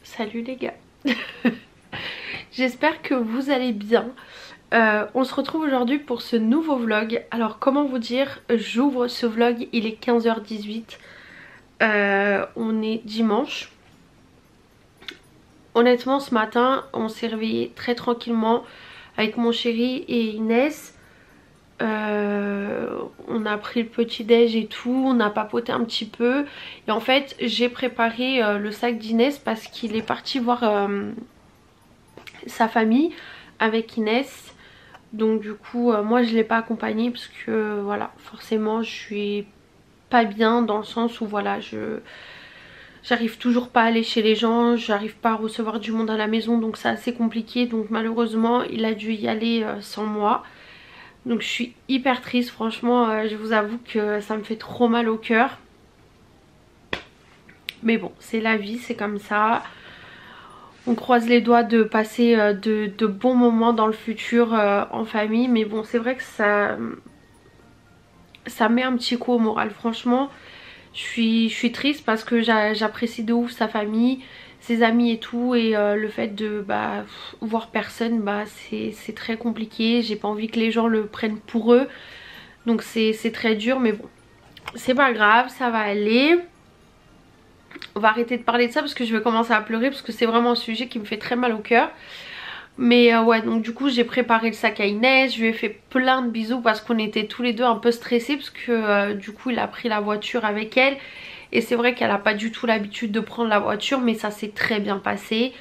Salut les gars. J'espère que vous allez bien. On se retrouve aujourd'hui pour ce nouveau vlog. Alors comment vous dire, j'ouvre ce vlog, il est 15h18. On est dimanche. Honnêtement ce matin on s'est réveillé très tranquillement avec mon chéri et Inès. On a pris le petit déj et tout, on a papoté un petit peu. Et en fait j'ai préparé le sac d'Inès parce qu'il est parti voir sa famille avec Inès. Donc du coup moi je l'ai pas accompagné parce que voilà, forcément je suis pas bien dans le sens où voilà, j'arrive toujours pas à aller chez les gens, j'arrive pas à recevoir du monde à la maison, donc c'est assez compliqué. Donc malheureusement il a dû y aller sans moi. Donc je suis hyper triste, franchement je vous avoue que ça me fait trop mal au cœur. Mais bon, c'est la vie, c'est comme ça. On croise les doigts de passer de bons moments dans le futur en famille. Mais bon, c'est vrai que ça met un petit coup au moral. Franchement, je suis triste parce que j'apprécie de ouf sa famille, ses amis et tout. Et le fait de voir personne, c'est très compliqué. J'ai pas envie que les gens le prennent pour eux. Donc c'est très dur, mais bon, c'est pas grave, ça va aller. On va arrêter de parler de ça parce que je vais commencer à pleurer parce que c'est vraiment un sujet qui me fait très mal au cœur. Mais ouais, donc du coup j'ai préparé le sac à Inès, je lui ai fait plein de bisous parce qu'on était tous les deux un peu stressés parce que du coup il a pris la voiture avec elle. Et c'est vrai qu'elle a pas du tout l'habitude de prendre la voiture, mais ça s'est très bien passé.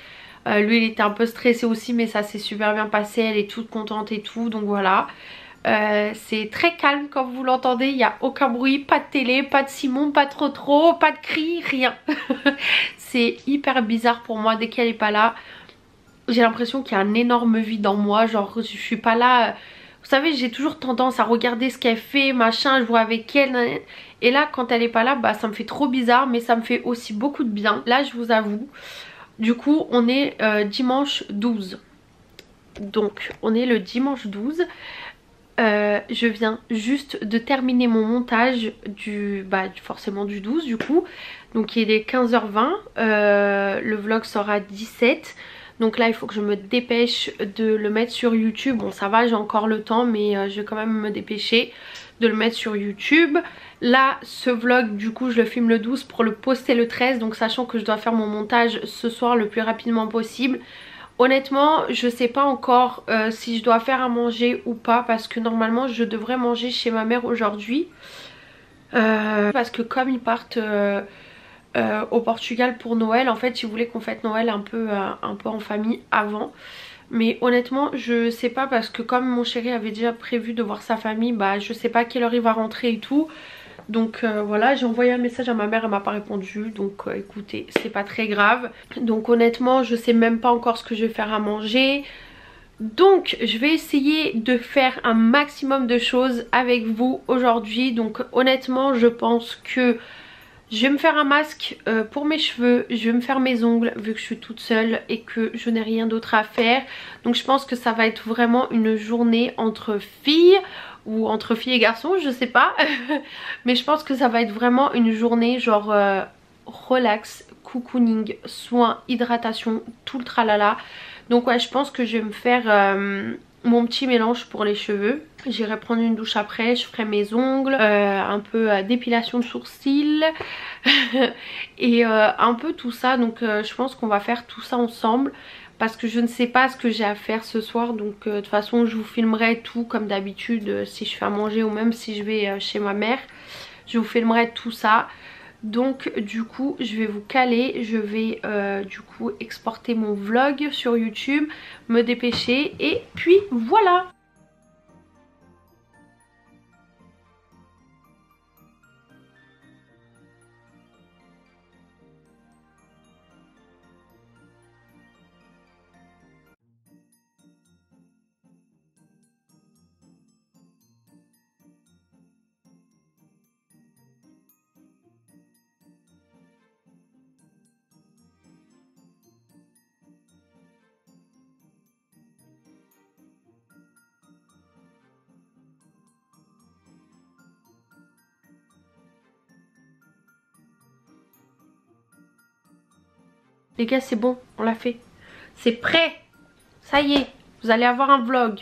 Lui il était un peu stressé aussi, mais ça s'est super bien passé, elle est toute contente et tout, donc voilà. C'est très calme comme vous l'entendez, il n'y a aucun bruit, pas de télé, pas de Simon, pas trop, pas de cris, rien. C'est hyper bizarre pour moi dès qu'elle est pas là. J'ai l'impression qu'il y a un énorme vide en moi, genre je suis pas là. Vous savez, j'ai toujours tendance à regarder ce qu'elle fait, machin, je vois avec elle. Et là quand elle est pas là, ça me fait trop bizarre, mais ça me fait aussi beaucoup de bien. Là je vous avoue, du coup on est dimanche 12. Donc on est le dimanche 12. Je viens juste de terminer mon montage forcément du 12 du coup. Donc il est 15h20, le vlog sort à 17. Donc là il faut que je me dépêche de le mettre sur YouTube. Bon ça va, j'ai encore le temps, mais je vais quand même me dépêcher de le mettre sur YouTube. Là ce vlog du coup je le filme le 12 pour le poster le 13. Donc sachant que je dois faire mon montage ce soir le plus rapidement possible. Honnêtement je sais pas encore si je dois faire à manger ou pas, parce que normalement je devrais manger chez ma mère aujourd'hui. Parce que comme ils partent au Portugal pour Noël, en fait ils voulaient qu'on fête Noël un peu en famille avant. Mais honnêtement je sais pas, parce que comme mon chéri avait déjà prévu de voir sa famille, je sais pas à quelle heure il va rentrer et tout. Donc voilà, j'ai envoyé un message à ma mère, elle m'a pas répondu. Donc écoutez, c'est pas très grave. Donc honnêtement je sais même pas encore ce que je vais faire à manger. Donc je vais essayer de faire un maximum de choses avec vous aujourd'hui. Donc honnêtement je pense que je vais me faire un masque pour mes cheveux, je vais me faire mes ongles vu que je suis toute seule et que je n'ai rien d'autre à faire. Donc je pense que ça va être vraiment une journée entre filles, ou entre filles et garçons, je sais pas. Mais je pense que ça va être vraiment une journée genre relax, cocooning, soins, hydratation, tout le tralala. Donc ouais, je pense que je vais me faire mon petit mélange pour les cheveux. J'irai prendre une douche après, je ferai mes ongles, un peu d'épilation de sourcils et un peu tout ça. Donc je pense qu'on va faire tout ça ensemble, parce que je ne sais pas ce que j'ai à faire ce soir. Donc de toute façon je vous filmerai tout comme d'habitude, si je fais à manger ou même si je vais chez ma mère. Je vous filmerai tout ça. Donc du coup je vais vous caler, je vais du coup exporter mon vlog sur YouTube, me dépêcher et puis voilà. Les gars, c'est bon, on l'a fait. C'est prêt. Ça y est, vous allez avoir un vlog.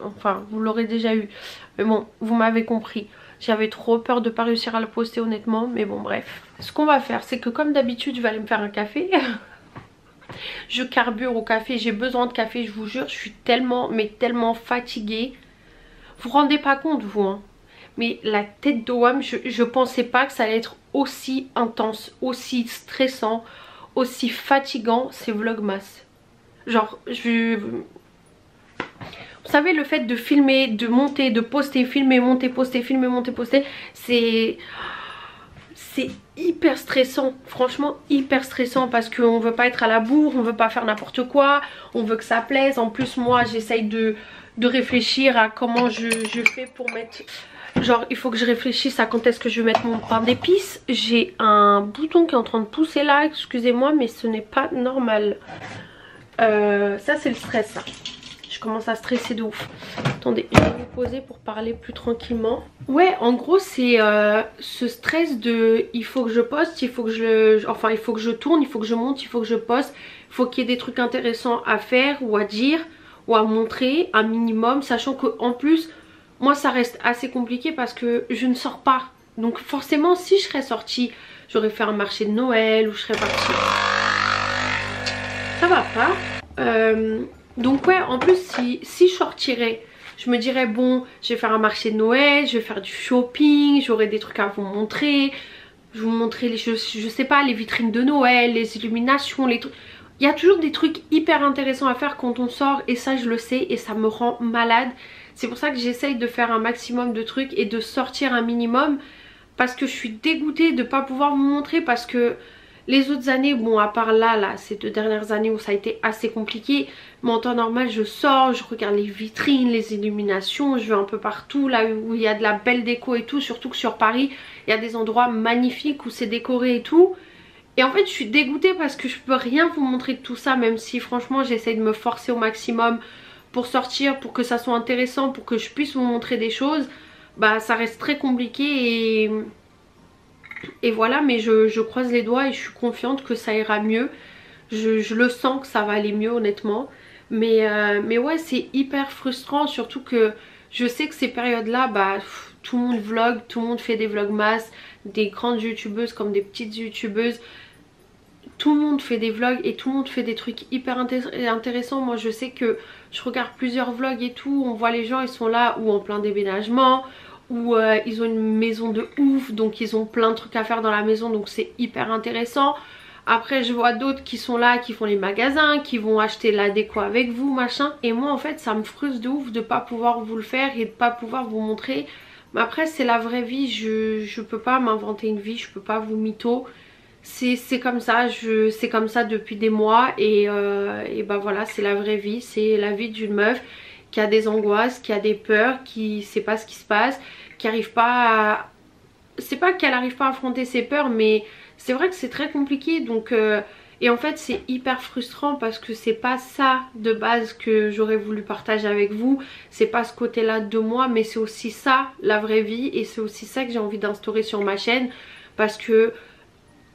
Enfin, vous l'aurez déjà eu. Mais bon, vous m'avez compris. J'avais trop peur de pas réussir à le poster honnêtement. Mais bon, bref. Ce qu'on va faire, c'est que comme d'habitude, je vais aller me faire un café. Je carbure au café. J'ai besoin de café, je vous jure. Je suis tellement, mais tellement fatiguée. Vous vous rendez pas compte, vous, hein. Mais la tête de WAM, je pensais pas que ça allait être aussi intense, aussi stressant, aussi fatigant ces vlogmas. Genre, vous savez, le fait de filmer, de monter, de poster, filmer, monter, poster, filmer, monter, poster, c'est hyper stressant. Franchement, hyper stressant parce qu'on veut pas être à la bourre, on veut pas faire n'importe quoi, on veut que ça plaise. En plus, moi, j'essaye de réfléchir à comment je fais pour mettre... Genre, il faut que je réfléchisse à quand est-ce que je vais mettre mon pain d'épices. J'ai un bouton qui est en train de pousser là, excusez-moi, mais ce n'est pas normal. Ça, c'est le stress, ça. Je commence à stresser de ouf. Attendez, je vais vous poser pour parler plus tranquillement. Ouais, en gros, c'est ce stress de... Il faut que je poste, il faut que il faut que je tourne, il faut que je monte, il faut que je poste. Il faut qu'il y ait des trucs intéressants à faire ou à dire ou à montrer, un minimum. Sachant qu'en plus... Moi ça reste assez compliqué parce que je ne sors pas. Donc forcément si je serais sortie, j'aurais fait un marché de Noël ou je serais partie. Ça va pas. Donc ouais, en plus si je sortirais, je me dirais bon, je vais faire un marché de Noël, je vais faire du shopping, j'aurai des trucs à vous montrer. Je vais vous montrer les, je sais pas, les vitrines de Noël, les illuminations, les trucs. Il y a toujours des trucs hyper intéressants à faire quand on sort et ça je le sais et ça me rend malade. C'est pour ça que j'essaye de faire un maximum de trucs et de sortir un minimum parce que je suis dégoûtée de ne pas pouvoir vous montrer parce que les autres années, bon à part là, ces 2 dernières années où ça a été assez compliqué, mais en temps normal je sors, je regarde les vitrines, les illuminations, je vais un peu partout là où il y a de la belle déco et tout, surtout que sur Paris il y a des endroits magnifiques où c'est décoré et tout. Et en fait je suis dégoûtée parce que je peux rien vous montrer de tout ça, même si franchement j'essaye de me forcer au maximum pour sortir, pour que ça soit intéressant, pour que je puisse vous montrer des choses. Bah ça reste très compliqué et voilà, mais je croise les doigts et je suis confiante que ça ira mieux. Je le sens que ça va aller mieux honnêtement. Mais ouais, c'est hyper frustrant, surtout que je sais que ces périodes là, bah tout le monde vlog, tout le monde fait des vlogmas, des grandes youtubeuses comme des petites youtubeuses. Tout le monde fait des vlogs et tout le monde fait des trucs hyper intéressants. Moi je sais que je regarde plusieurs vlogs et tout, on voit les gens, ils sont là ou en plein déménagement ou ils ont une maison de ouf, donc ils ont plein de trucs à faire dans la maison, donc c'est hyper intéressant. Après je vois d'autres qui sont là, qui font les magasins, qui vont acheter la déco avec vous machin, et moi en fait ça me frustre de ouf de pas pouvoir vous le faire et de pas pouvoir vous montrer. Mais après c'est la vraie vie, je peux pas m'inventer une vie, je peux pas vous mytho. C'est comme ça, c'est comme ça depuis des mois et bah voilà, c'est la vraie vie, c'est la vie d'une meuf qui a des angoisses, qui a des peurs, qui sait pas ce qui se passe, qui arrive pas à... C'est pas qu'elle arrive pas à affronter ses peurs, mais c'est vrai que c'est très compliqué, donc et en fait c'est hyper frustrant parce que c'est pas ça de base que j'aurais voulu partager avec vous, c'est pas ce côté là de moi, mais c'est aussi ça la vraie vie et c'est aussi ça que j'ai envie d'instaurer sur ma chaîne parce que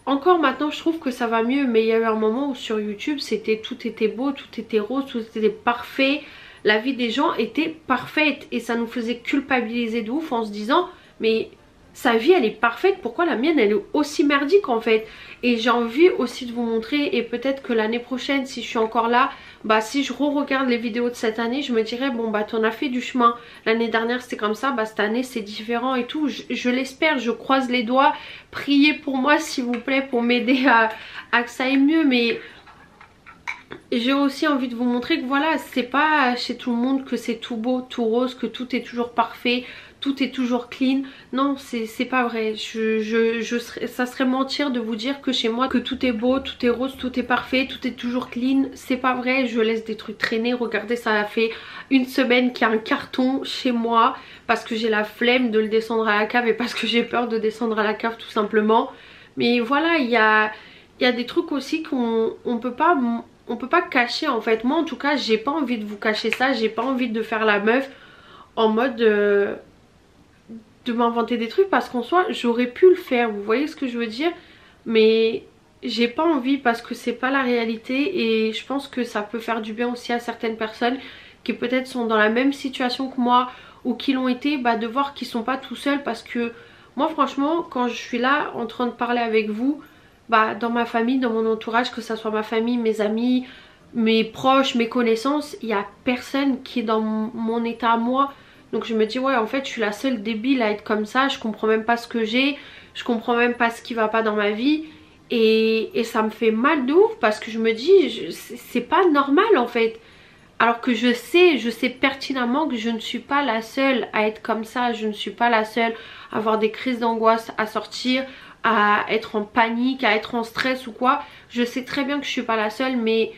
encore maintenant je trouve que ça va mieux, mais il y a eu un moment où sur YouTube tout était beau, tout était rose, tout était parfait. La vie des gens était parfaite et ça nous faisait culpabiliser de ouf en se disant mais sa vie elle est parfaite, pourquoi la mienne elle est aussi merdique en fait. Et j'ai envie aussi de vous montrer, et peut-être que l'année prochaine si je suis encore là, bah si je re-regarde les vidéos de cette année, je me dirais bon bah t'en as fait du chemin, l'année dernière c'était comme ça, bah cette année c'est différent et tout. Je l'espère, je croise les doigts, priez pour moi s'il vous plaît pour m'aider à que ça aille mieux. Mais j'ai aussi envie de vous montrer que voilà, c'est pas chez tout le monde que c'est tout beau, tout rose, que tout est toujours parfait, tout est toujours clean. Non, c'est pas vrai. Ça serait mentir de vous dire que chez moi que tout est beau, tout est rose, tout est parfait, tout est toujours clean. C'est pas vrai, je laisse des trucs traîner. Regardez, ça a fait une semaine qu'il y a un carton chez moi parce que j'ai la flemme de le descendre à la cave et parce que j'ai peur de descendre à la cave tout simplement. Mais voilà, il y a des trucs aussi qu'on peut pas cacher en fait. Moi en tout cas j'ai pas envie de vous cacher ça, j'ai pas envie de faire la meuf en mode de m'inventer des trucs, parce qu'en soi j'aurais pu le faire, vous voyez ce que je veux dire, mais j'ai pas envie parce que c'est pas la réalité et je pense que ça peut faire du bien aussi à certaines personnes qui peut-être sont dans la même situation que moi ou qui l'ont été, bah, de voir qu'ils sont pas tout seuls. Parce que moi franchement quand je suis là en train de parler avec vous, bah, dans ma famille, dans mon entourage, que ça soit ma famille, mes amis, mes proches, mes connaissances, il y a personne qui est dans mon état à moi. Donc je me dis ouais, en fait je suis la seule débile à être comme ça, je comprends même pas ce que j'ai, je comprends même pas ce qui va pas dans ma vie. Et ça me fait mal de ouf parce que je me dis c'est pas normal en fait. Alors que je sais pertinemment que je ne suis pas la seule à être comme ça, je ne suis pas la seule à avoir des crises d'angoisse, à sortir, à être en panique, à être en stress ou quoi. Je sais très bien que je suis pas la seule, mais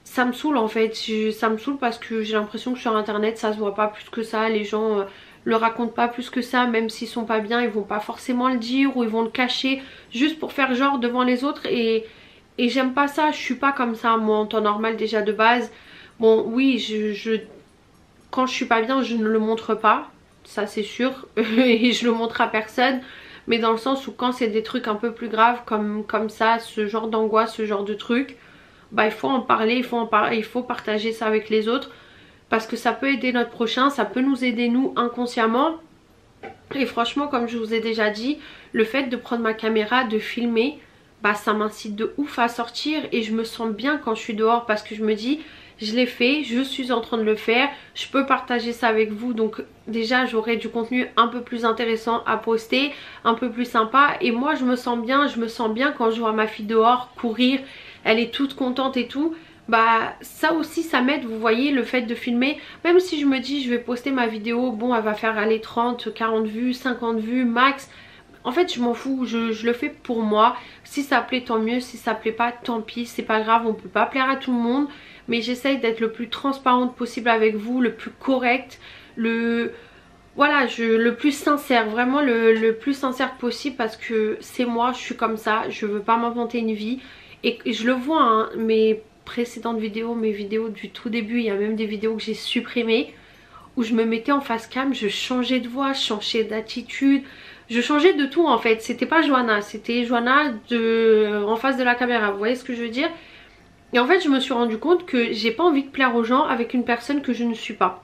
ça me saoule en fait. Ça me saoule parce que j'ai l'impression que sur internet ça se voit pas plus que ça. Les gens le racontent pas plus que ça, même s'ils sont pas bien, ils vont pas forcément le dire ou ils vont le cacher juste pour faire genre devant les autres. Et j'aime pas ça, je suis pas comme ça moi en temps normal déjà de base. Bon oui, quand je suis pas bien je ne le montre pas, ça c'est sûr, et je le montre à personne. Mais dans le sens où quand c'est des trucs un peu plus graves comme ça, ce genre d'angoisse, ce genre de truc, bah il faut en parler, il faut partager ça avec les autres. Parce que ça peut aider notre prochain, ça peut nous aider nous inconsciemment. Et franchement comme je vous ai déjà dit, le fait de prendre ma caméra, de filmer, bah ça m'incite de ouf à sortir. Et je me sens bien quand je suis dehors parce que je me dis je l'ai fait, je suis en train de le faire, je peux partager ça avec vous. Donc déjà j'aurai du contenu un peu plus intéressant à poster, un peu plus sympa. Et moi je me sens bien quand je vois ma fille dehors courir, elle est toute contente et tout. Bah ça aussi ça m'aide, vous voyez, le fait de filmer. Même si je me dis je vais poster ma vidéo, bon elle va faire aller 30, 40 vues, 50 vues max. En fait je m'en fous, je le fais pour moi. Si ça plaît tant mieux, si ça plaît pas tant pis, c'est pas grave, on peut pas plaire à tout le monde. Mais j'essaye d'être le plus transparente possible avec vous, le plus correct, voilà, le plus sincère, vraiment le plus sincère possible. Parce que c'est moi, je suis comme ça, je veux pas m'inventer une vie. Et je le vois, hein, mes précédentes vidéos, mes vidéos du tout début, il y a même des vidéos que j'ai supprimées où je me mettais en face cam, je changeais de voix, je changeais d'attitude, je changeais de tout en fait. C'était pas Johanna, c'était Johanna en face de la caméra, vous voyez ce que je veux dire. Et en fait je me suis rendu compte que j'ai pas envie de plaire aux gens avec une personne que je ne suis pas.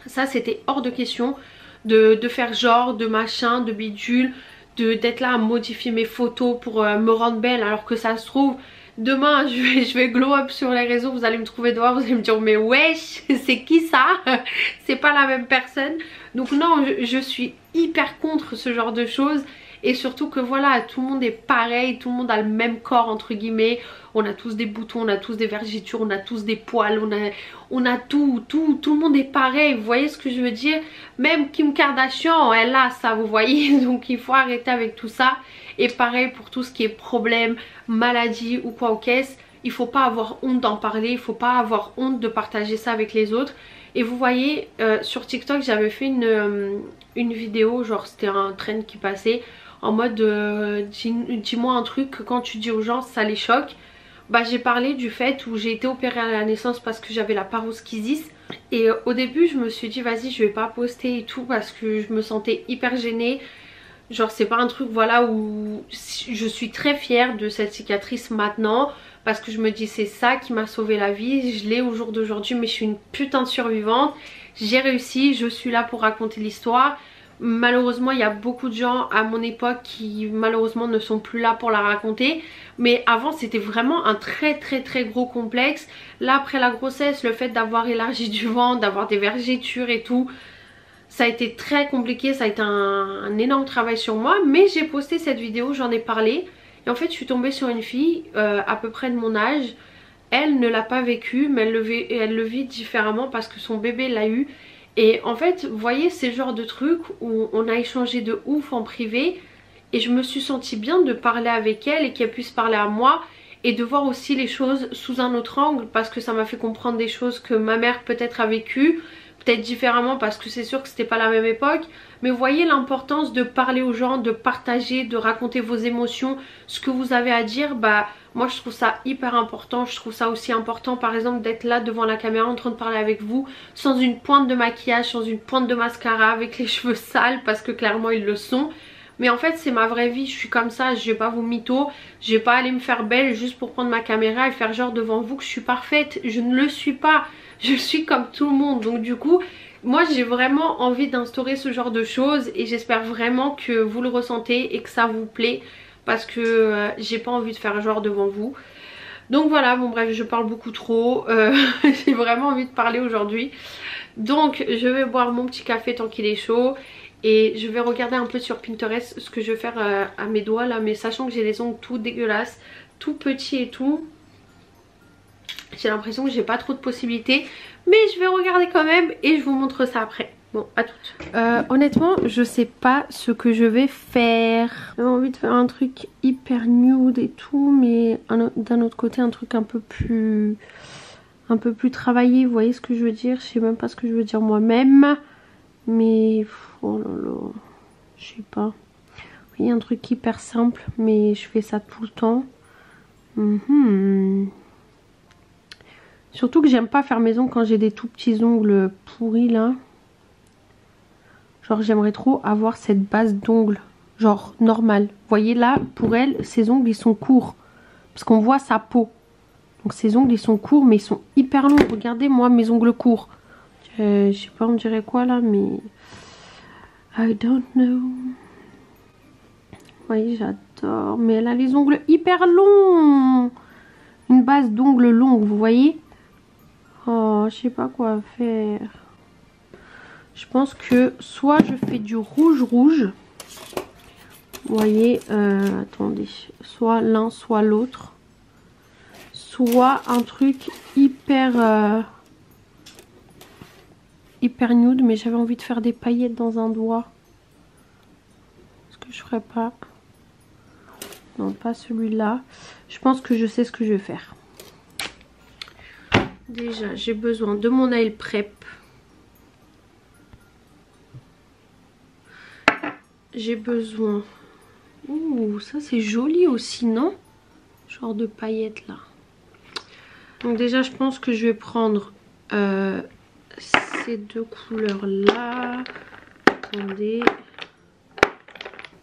Ça c'était hors de question de faire genre, de machin, de bidule, d'être là à modifier mes photos pour me rendre belle, alors que ça se trouve demain je vais glow up sur les réseaux, vous allez me trouver dehors, vous allez me dire mais wesh c'est qui ça? C'est pas la même personne. Donc non, je suis hyper contre ce genre de choses. Et surtout que voilà, tout le monde est pareil, tout le monde a le même corps entre guillemets. On a tous des boutons, on a tous des vergetures, on a tous des poils, on a tout le monde est pareil, vous voyez ce que je veux dire. Même Kim Kardashian, elle a ça, vous voyez. Donc il faut arrêter avec tout ça. Et pareil pour tout ce qui est problème, maladie ou quoi au caisse, il faut pas avoir honte d'en parler, il faut pas avoir honte de partager ça avec les autres. Et vous voyez, sur TikTok j'avais fait une vidéo, genre c'était un trend qui passait en mode dis-moi un truc que quand tu dis aux gens ça les choque. Bah j'ai parlé du fait où j'ai été opérée à la naissance parce que j'avais la paroskisis. Et au début je me suis dit vas-y je vais pas poster et tout parce que je me sentais hyper gênée. Genre c'est pas un truc voilà où je suis très fière de cette cicatrice maintenant. Parce que je me dis c'est ça qui m'a sauvé la vie. Je l'ai au jour d'aujourd'hui mais je suis une putain de survivante. J'ai réussi, je suis là pour raconter l'histoire. Malheureusement il y a beaucoup de gens à mon époque qui malheureusement ne sont plus là pour la raconter. Mais avant c'était vraiment un très gros complexe. Là après la grossesse, le fait d'avoir élargi du ventre, d'avoir des vergetures et tout, ça a été très compliqué, ça a été un énorme travail sur moi. Mais j'ai posté cette vidéo, j'en ai parlé. Et en fait je suis tombée sur une fille à peu près de mon âge. Elle ne l'a pas vécu mais elle le vit différemment parce que son bébé l'a eu. Et en fait vous voyez ces genres de trucs où on a échangé de ouf en privé. Et je me suis sentie bien de parler avec elle et qu'elle puisse parler à moi. Et de voir aussi les choses sous un autre angle. Parce que ça m'a fait comprendre des choses que ma mère peut-être a vécues. Peut-être différemment parce que c'est sûr que c'était pas la même époque. Mais vous voyez l'importance de parler aux gens, de partager, de raconter vos émotions, ce que vous avez à dire. Bah moi je trouve ça hyper important. Je trouve ça aussi important par exemple d'être là devant la caméra en train de parler avec vous sans une pointe de maquillage, sans une pointe de mascara, avec les cheveux sales parce que clairement ils le sont. Mais en fait c'est ma vraie vie, je suis comme ça, je vais pas vous mytho. Je vais pas aller me faire belle juste pour prendre ma caméra et faire genre devant vous que je suis parfaite. Je ne le suis pas, je suis comme tout le monde. Donc du coup moi j'ai vraiment envie d'instaurer ce genre de choses. Et j'espère vraiment que vous le ressentez et que ça vous plaît. Parce que j'ai pas envie de faire genre devant vous. Donc voilà, bon bref, je parle beaucoup trop. J'ai vraiment envie de parler aujourd'hui. Donc je vais boire mon petit café tant qu'il est chaud. Et je vais regarder un peu sur Pinterest ce que je vais faire à mes doigts là. Mais sachant que j'ai les ongles tout dégueulasses, tout petits et tout, j'ai l'impression que j'ai pas trop de possibilités. Mais je vais regarder quand même et je vous montre ça après. Bon, à toutes. Honnêtement, je sais pas ce que je vais faire. J'ai envie de faire un truc hyper nude et tout, mais d'un autre côté un truc un peu plus travaillé. Vous voyez ce que je veux dire? Je sais même pas ce que je veux dire moi-même. Mais oh là là, je sais pas. Il y a un truc hyper simple, mais je fais ça tout le temps. Surtout que j'aime pas faire mes ongles quand j'ai des tout petits ongles pourris là. Genre j'aimerais trop avoir cette base d'ongles, genre normale. Vous voyez là, pour elle, ses ongles ils sont courts. Parce qu'on voit sa peau. Donc ses ongles ils sont courts mais ils sont hyper longs. Regardez moi mes ongles courts. Je sais pas on dirait quoi là mais... I don't know. Vous voyez j'adore. Mais elle a les ongles hyper longs. Une base d'ongles longue vous voyez. Oh je sais pas quoi faire. Je pense que soit je fais du rouge. Vous voyez, attendez. Soit l'un, soit l'autre. Soit un truc hyper nude. Mais j'avais envie de faire des paillettes dans un doigt. Est-ce que je ferais pas? Non, pas celui-là. Je pense que je sais ce que je vais faire. Déjà, j'ai besoin de mon nail prep. J'ai besoin... Ouh, ça c'est joli aussi, non? Genre de paillettes là. Donc déjà, je pense que je vais prendre ces deux couleurs là. Attendez.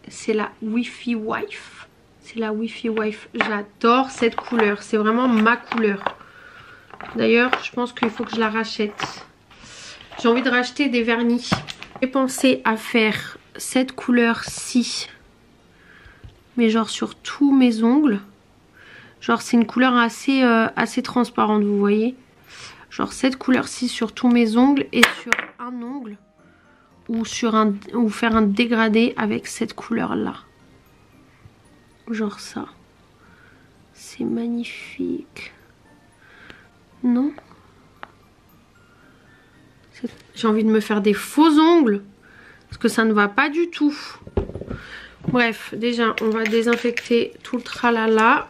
C'est la Wi-Fi Wife. C'est la Wi-Fi Wife. J'adore cette couleur. C'est vraiment ma couleur. D'ailleurs, je pense qu'il faut que je la rachète. J'ai envie de racheter des vernis. J'ai pensé à faire cette couleur-ci, mais genre sur tous mes ongles. Genre c'est une couleur assez transparente, vous voyez. Genre cette couleur-ci sur tous mes ongles et sur un ongle. Ou faire un dégradé avec cette couleur-là. Genre ça. C'est magnifique. Non? J'ai envie de me faire des faux ongles. Parce que ça ne va pas du tout. Bref, déjà on va désinfecter tout le tralala.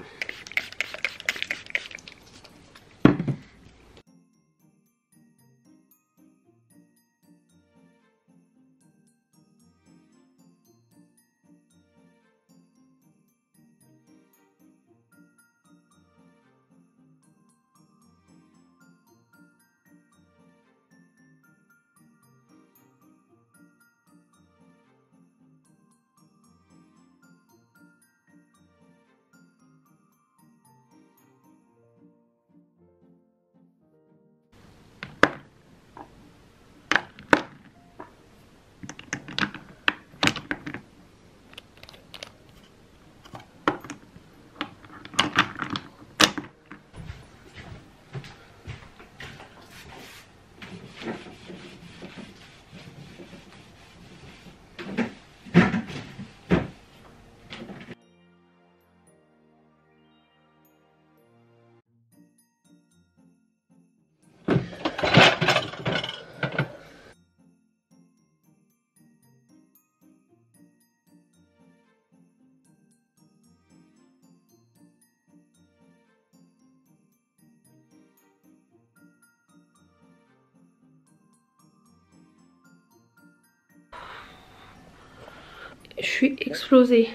Je suis explosée.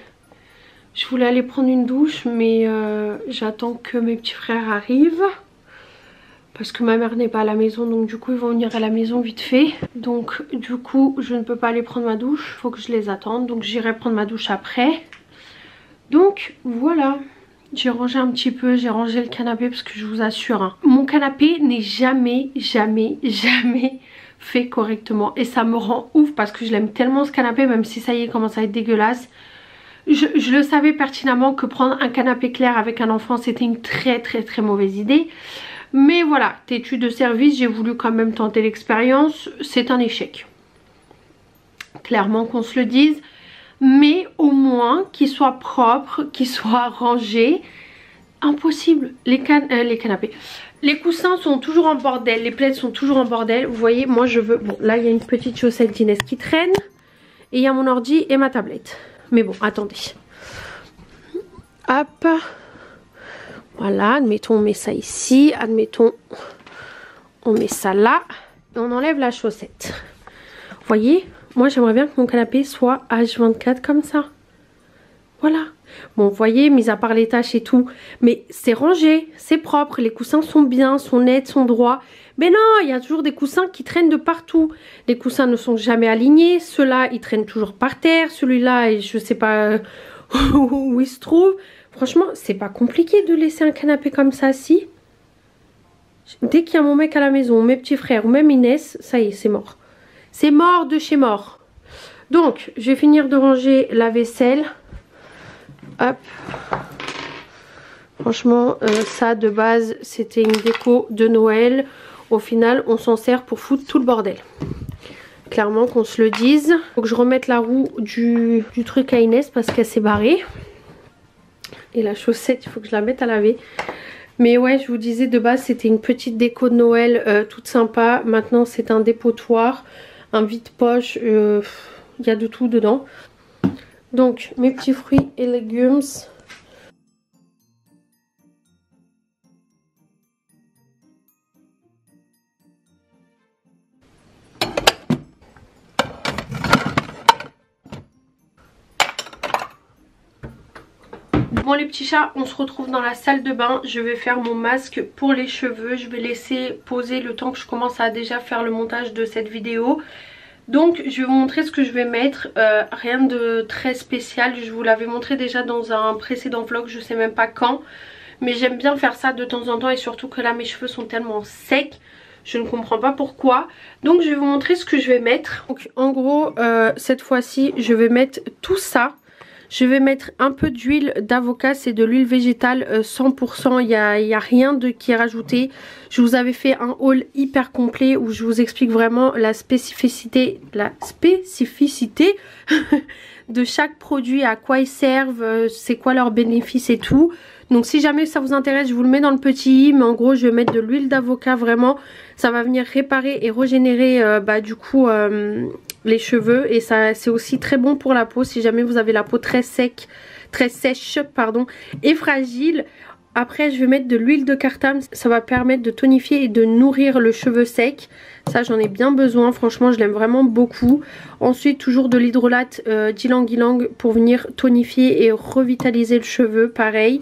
Je voulais aller prendre une douche mais j'attends que mes petits frères arrivent. parce que ma mère n'est pas à la maison, donc du coup ils vont venir à la maison vite fait. Donc du coup je ne peux pas aller prendre ma douche, il faut que je les attende, donc j'irai prendre ma douche après. Donc voilà, j'ai rangé un petit peu, j'ai rangé le canapé parce que je vous assure, hein, mon canapé n'est jamais fait correctement et ça me rend ouf parce que je l'aime tellement ce canapé, même si ça y est il commence à être dégueulasse. Je le savais pertinemment que prendre un canapé clair avec un enfant c'était une très mauvaise idée. Mais voilà, têtu de service, j'ai voulu quand même tenter l'expérience. C'est un échec. Clairement qu'on se le dise. Mais au moins qu'il soit propre, qu'il soit rangé. Impossible. Les canapés. Les coussins sont toujours en bordel. Les plaids sont toujours en bordel. Vous voyez, moi je veux... Bon, là il y a une petite chaussette d'Inès qui traîne. Et il y a mon ordi et ma tablette. Mais bon, attendez. Hop. Voilà, admettons on met ça ici, admettons on met ça là et on enlève la chaussette. Vous voyez, moi j'aimerais bien que mon canapé soit H24 comme ça. Voilà. Bon, vous voyez, mis à part les taches et tout, mais c'est rangé, c'est propre, les coussins sont bien, sont nets, sont droits. Mais non, il y a toujours des coussins qui traînent de partout. Les coussins ne sont jamais alignés, ceux-là ils traînent toujours par terre, celui-là je sais pas où il se trouve. Franchement, c'est pas compliqué de laisser un canapé comme ça, si. Dès qu'il y a mon mec à la maison, mes petits frères ou même Inès, ça y est, c'est mort. C'est mort de chez mort. Donc, je vais finir de ranger la vaisselle. Hop. Franchement, ça de base, c'était une déco de Noël. Au final, on s'en sert pour foutre tout le bordel. Clairement qu'on se le dise. Faut que je remette la roue du truc à Inès parce qu'elle s'est barrée. Et la chaussette, il faut que je la mette à laver. Mais ouais, je vous disais, de base c'était une petite déco de Noël toute sympa. Maintenant c'est un dépotoir, un vide-poche, il y a de tout dedans. Donc mes petits fruits et légumes. Bon les petits chats, on se retrouve dans la salle de bain. Je vais faire mon masque pour les cheveux. Je vais laisser poser le temps que je commence à déjà faire le montage de cette vidéo. Donc je vais vous montrer ce que je vais mettre. Rien de très spécial. Je vous l'avais montré déjà dans un précédent vlog, je sais même pas quand. Mais j'aime bien faire ça de temps en temps et surtout que là mes cheveux sont tellement secs. Je ne comprends pas pourquoi. Donc je vais vous montrer ce que je vais mettre. Donc en gros cette fois-ci je vais mettre tout ça. Je vais mettre un peu d'huile d'avocat, c'est de l'huile végétale 100%, il n'y a rien qui est rajouté. Je vous avais fait un haul hyper complet où je vous explique vraiment la spécificité de chaque produit, à quoi ils servent, c'est quoi leurs bénéfices et tout. Donc si jamais ça vous intéresse, je vous le mets dans le petit i, mais en gros je vais mettre de l'huile d'avocat, vraiment ça va venir réparer et régénérer les cheveux, et ça c'est aussi très bon pour la peau si jamais vous avez la peau très sèche et fragile. Après je vais mettre de l'huile de cartame, ça va permettre de tonifier et de nourrir le cheveu sec. Ça j'en ai bien besoin, franchement je l'aime vraiment beaucoup. Ensuite toujours de l'hydrolate d'ylang-ylang pour venir tonifier et revitaliser le cheveu, pareil.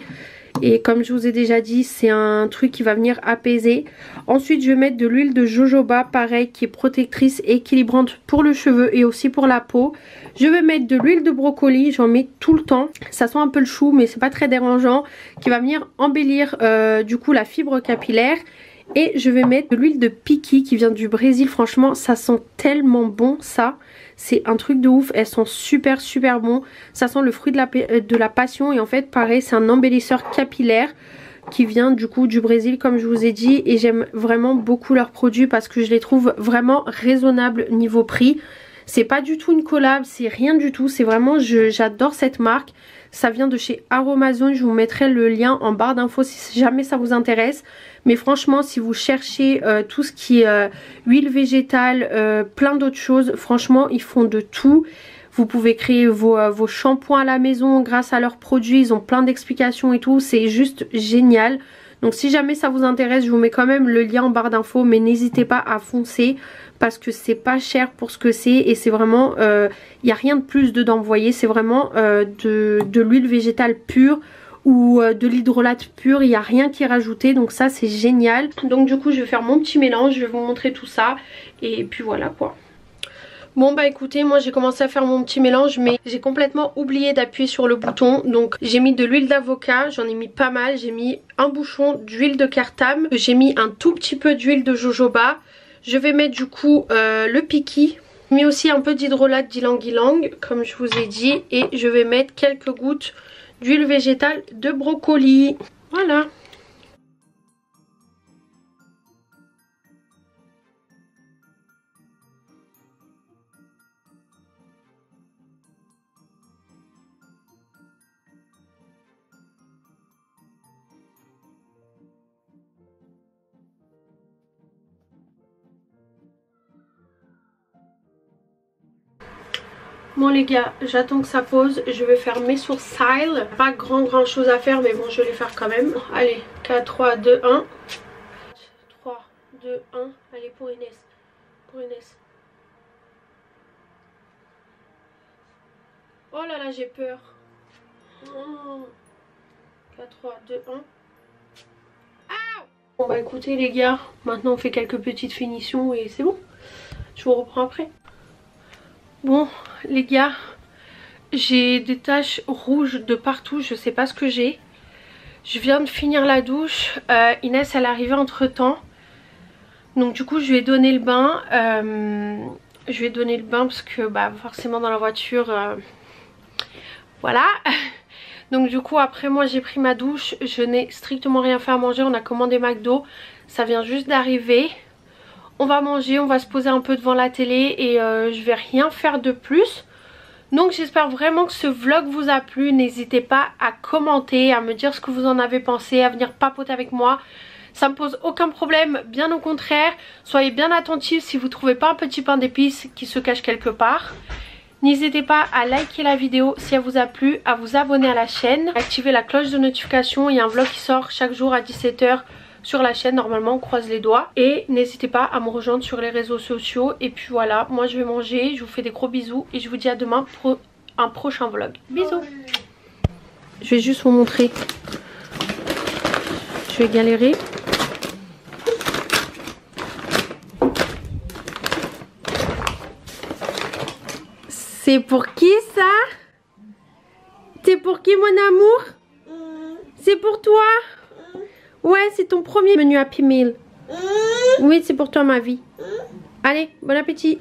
Et comme je vous ai déjà dit, c'est un truc qui va venir apaiser. Ensuite je vais mettre de l'huile de jojoba, pareil, qui est protectrice et équilibrante pour le cheveu et aussi pour la peau. Je vais mettre de l'huile de brocoli, j'en mets tout le temps. Ça sent un peu le chou mais c'est pas très dérangeant. Qui va venir embellir du coup la fibre capillaire. Et je vais mettre de l'huile de piqui qui vient du Brésil. Franchement ça sent tellement bon ça. C'est un truc de ouf, elles sont super bon. Ça sent le fruit de la passion et en fait pareil c'est un embellisseur capillaire qui vient du coup du Brésil comme je vous ai dit. Et j'aime vraiment beaucoup leurs produits parce que je les trouve vraiment raisonnables niveau prix. C'est pas du tout une collab, c'est rien du tout, c'est vraiment, j'adore cette marque. Ça vient de chez Aromazone, je vous mettrai le lien en barre d'infos si jamais ça vous intéresse. Mais franchement si vous cherchez tout ce qui est huile végétale, plein d'autres choses, franchement ils font de tout. Vous pouvez créer vos shampoings à la maison grâce à leurs produits, ils ont plein d'explications et tout, c'est juste génial. Donc si jamais ça vous intéresse, je vous mets quand même le lien en barre d'infos, mais n'hésitez pas à foncer parce que c'est pas cher pour ce que c'est et c'est vraiment, il n'y a rien de plus dedans, vous voyez, c'est vraiment de l'huile végétale pure ou de l'hydrolate pur, il n'y a rien qui est rajouté, donc ça c'est génial. Donc du coup je vais faire mon petit mélange, je vais vous montrer tout ça et puis voilà quoi. Bon bah écoutez, moi j'ai commencé à faire mon petit mélange mais j'ai complètement oublié d'appuyer sur le bouton. Donc j'ai mis de l'huile d'avocat, j'en ai mis pas mal, j'ai mis un bouchon d'huile de cartam, j'ai mis un tout petit peu d'huile de jojoba. Je vais mettre du coup le piki. J'ai mis aussi un peu d'hydrolate d'ylang-ylang comme je vous ai dit. Et je vais mettre quelques gouttes d'huile végétale de brocoli. Voilà. Bon les gars, j'attends que ça pose, je vais faire mes sourcils. Pas grand chose à faire mais bon je vais les faire quand même. Allez, 4, 3, 2, 1. 3, 2, 1. Allez pour Inès. Pour Inès. Oh là là j'ai peur. 4, 3, 2, 1. Ah! Bon bah écoutez les gars, maintenant on fait quelques petites finitions et c'est bon. Je vous reprends après. Bon les gars, j'ai des taches rouges de partout, je sais pas ce que j'ai. Je viens de finir la douche, Inès elle est arrivée entre temps. Donc du coup je lui ai donné le bain. Je lui ai donné le bain parce que bah forcément dans la voiture, voilà. Donc du coup après moi j'ai pris ma douche, je n'ai strictement rien fait à manger, on a commandé McDo, ça vient juste d'arriver. On va manger, on va se poser un peu devant la télé et je vais rien faire de plus. Donc j'espère vraiment que ce vlog vous a plu. N'hésitez pas à commenter, à me dire ce que vous en avez pensé, à venir papoter avec moi. Ça me pose aucun problème, bien au contraire. Soyez bien attentifs si vous trouvez pas un petit pain d'épices qui se cache quelque part. N'hésitez pas à liker la vidéo si elle vous a plu, à vous abonner à la chaîne, à activer la cloche de notification. Il y a un vlog qui sort chaque jour à 17 h sur la chaîne, normalement on croise les doigts. Et n'hésitez pas à me rejoindre sur les réseaux sociaux. Et puis voilà, moi je vais manger, je vous fais des gros bisous et je vous dis à demain pour un prochain vlog. Bisous. Je vais juste vous montrer. Je vais galérer. C'est pour qui ça? C'est pour qui mon amour? C'est pour toi? Ouais, c'est ton premier menu Happy Meal. Oui, c'est pour toi ma vie. Allez, bon appétit.